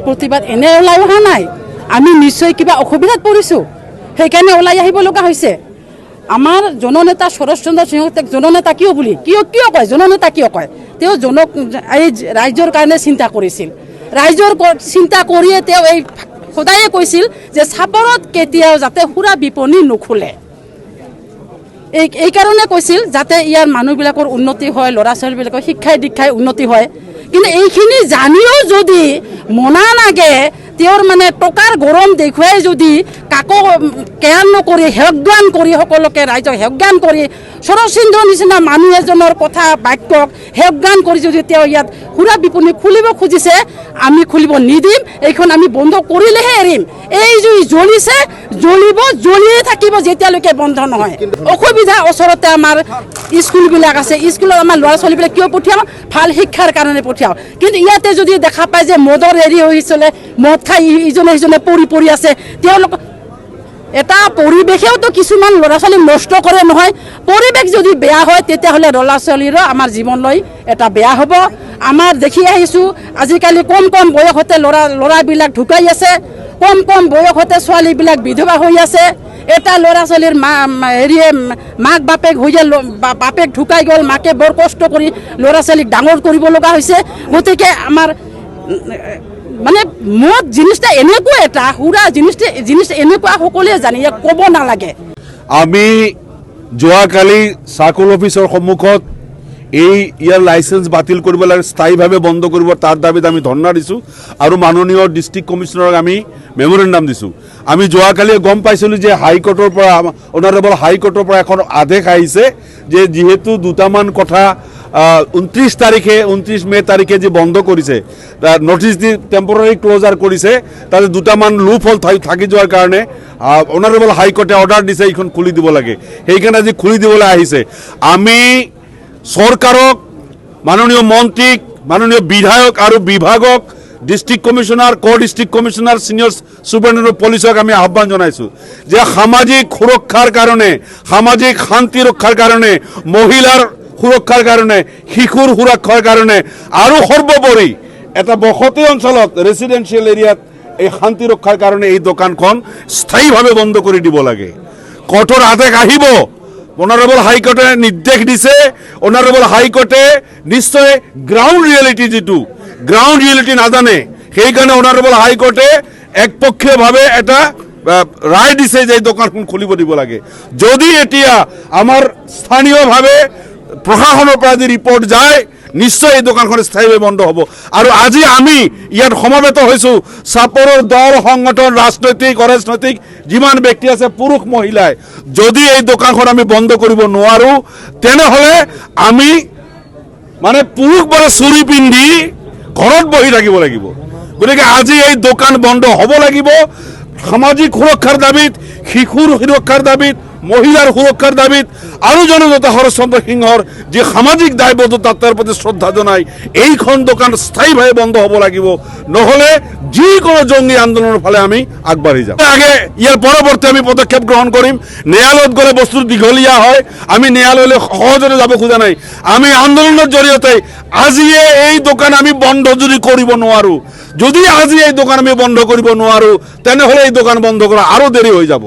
প্ৰতিবাদ এনে ওলাই অহা নাই আমি নিশ্চয় কিবা অসুবিধাত পৰিছোঁ সেইকাৰণে ওলাই আহিব লগা হৈছে আমাৰ জননেতা শৰৎচন্দ্ৰ সিংহক জননেতা কিয় বুলি কিয় কয় জননেতা কিয় কয় তেওঁ এই ৰাইজৰ কাৰণে চিন্তা কৰিছিল ৰাইজৰ চিন্তা কৰিয়ে তেওঁ এই সদায়ে কৈছিল যে চাপৰত কেতিয়াও যাতে সুৰা বিপণী নুখোলে এই কাৰণে কৈছিল যাতে ইয়াৰ মানুহবিলাকৰ উন্নতি হয় ল'ৰা ছোৱালীবিলাকৰ শিক্ষাই দীক্ষাই উন্নতি হয় কিন্তু এইখিনি জানিও যদি মনা নাগে তেওঁৰ মানে টকাৰ গৰম দেখুৱাই যদি কাকো কেয়াৰ নকৰি হেয়জ্ঞান কৰি সকলোকে ৰাইজক হেয়জ্ঞান কৰি শৰৎচন্দ্ৰৰ নিচিনা মানুহ এজনৰ কথা বাক্যক হেয়জ্ঞান কৰি যদি তেওঁ ইয়াত সুৰা বিপণী খুলিব খুজিছে আমি খুলিব নিদিম এইখন আমি বন্ধ কৰিলেহে এৰিম এই জুই জ্বলিছে জ্বলিব জ্বলিয়ে থাকিব যেতিয়ালৈকে বন্ধ নহয় অসুবিধা ওচৰতে আমাৰ স্কুলবিলাক আছে স্কুলত আমাৰ ল'ৰা ছোৱালীবিলাক কিয় পঠিয়াওঁ ভাল শিক্ষাৰ কাৰণে পঠিয়াওঁ কিন্তু ইয়াতে যদি দেখা পায় যে মদৰ এৰি হৈছিলে মদ খাই ইজনে সিজনে পৰি আছে তেওঁলোক এটা পৰিৱেশেওতো কিছুমান ল'ৰা ছোৱালী নষ্ট কৰে নহয় পৰিৱেশ যদি বেয়া হয় তেতিয়াহ'লে ল'ৰা ছোৱালীৰো আমাৰ জীৱনলৈ এটা বেয়া হ'ব আমাৰ দেখি আহিছোঁ আজিকালি কম বয়সতে ল'ৰাবিলাক ঢুকাই আছে কম বয়সতে ছোৱালীবিলাক বিধৱা হৈ আছে এটা ল'ৰা ছোৱালীৰ মাক বাপেক হৈ বাপেক ঢুকাই গ'ল মাকে বৰ কষ্ট কৰি ল'ৰা ছোৱালীক ডাঙৰ কৰিব লগা হৈছে গতিকে আমাৰ মানে মদ জিনিসটা এনেকুৱা এটা হুৰা জিনিস এনেকুৱা সকলোৱে জানে ইয়াক ক'ব নালাগে আমি যোৱাকালি চাৰ্কল অফিচৰ সন্মুখত এই ইয়াৰ লাইসেন্স বাতিল কৰিব লাগে স্থায়ীভাৱে বন্ধ কৰিব তাৰ দাবীত আমি ধৰ্ণা দিছোঁ আৰু মাননীয় ডিষ্ট্ৰিক্ট কমিশনাৰক আমি মেমৰেণ্ডাম দিছোঁ আমি যোৱাকালি গম পাইছিলোঁ যে হাইকোৰ্টৰ পৰা অনাৰেবল হাইকোৰ্টৰ পৰা এখন আদেশ আহিছে যে যিহেতু দুটামান কথা 29 মে তাৰিখে যে বন্ধ কৰিছে নটিচ দি টেম্পৰাৰী ক্লোজাৰ কৰিছে তাতে দুটামান লুপ হল থাকি যোৱাৰ কাৰণে অনাৰেবল হাইকোৰ্টে অৰ্ডাৰ দিছে এইখন খুলি দিব লাগে সেইকাৰণে আজি খুলি দিবলৈ আহিছে আমি চৰকাৰক মাননীয় মন্ত্ৰীক মাননীয় বিধায়ক আৰু বিভাগক district commissioner district commissioner senior superintendent পুলিশক আমি আহ্বান জানাইছো যে সামাজিক সুরক্ষার কারণে সামাজিক শান্তি রক্ষার কারণে মহিলার সুরক্ষার কারণে শিশুর সুরক্ষার কারণে আৰু সর্বোপরি এটা বসতি অঞ্চলত রেসিডেন্সিয়াল এরিয়াত এই শান্তি রক্ষার কারণে এই দোকানখন স্থায়ীভাবে বন্ধ করে দিব লাগে কঠোর আদেশ আহিব অনারেবল হাইকোর্টে নির্দেশ দিছে অনারেবল হাইকোর্টে নিশ্চয় গ্রাউন্ড রিয়েলিটি যেটো গ্রাউন্ড রিয়েলিটি নাজানে সেইকাৰণে অনাৰেবল হাইকোৰ্টে একপক্ষীয়ভাৱে এটা ৰায় দিছে যে দোকানখন খুলিব দিব লাগে যদি এতিয়া আমাৰ স্থানীয়ভাৱে প্ৰশাসনৰ পৰা যদি ৰিপৰ্ট যায় নিশ্চয় এই দোকানখন স্থায়ীভাৱে বন্ধ হ'ব আৰু আজি আমি ইয়াত সমবেত হৈছোঁ চাপৰৰ দল সংগঠন ৰাজনৈতিক অৰাজনৈতিক যিমান ব্যক্তি আছে পুৰুষ মহিলাই যদি এই দোকানখন আমি বন্ধ কৰিব নোৱাৰো তেনেহলে আমি মানে পুৰুষবোৰে চুৰি পিন্ধি ঘৰত বহি থাকিব লাগিব গতিকে আজি এই দোকান বন্ধ হ'ব লাগিব সামাজিক সুৰক্ষাৰ দাবীত শিশুৰ সুৰক্ষাৰ দাবীত মহিলাৰ সুৰক্ষাৰ দাবীত আৰু জননেতা শৰৎচন্দ্ৰ সিংহৰ যে সামাজিক দায়বদ্ধতা তাৰ প্ৰতি শ্ৰদ্ধা জনাই এইখন দোকান স্থায়ীভাৱে বন্ধ হ'ব লাগিব নহলে যিকোনো জঙ্গী আন্দোলনৰ ফালে আমি আগবাঢ়ি যাম আগে ইয়াৰ পৰৱৰ্তী আমি পদক্ষেপ গ্ৰহণ কৰিম ন্যায়ালয়ত গ'লে বস্তু দীঘলীয়া হয় আমি ন্যায়ালয়লৈ সহজতে যাব খোজা নাই আমি আন্দোলনৰ জৰিয়তে আজিয়ে এই দোকান আমি বন্ধ যদি কৰিব নোৱাৰো যদি আজি এই দোকান আমি বন্ধ কৰিব নোৱাৰো তেনেহলে এই দোকান বন্ধ কৰা আৰু দেৰি হৈ যাব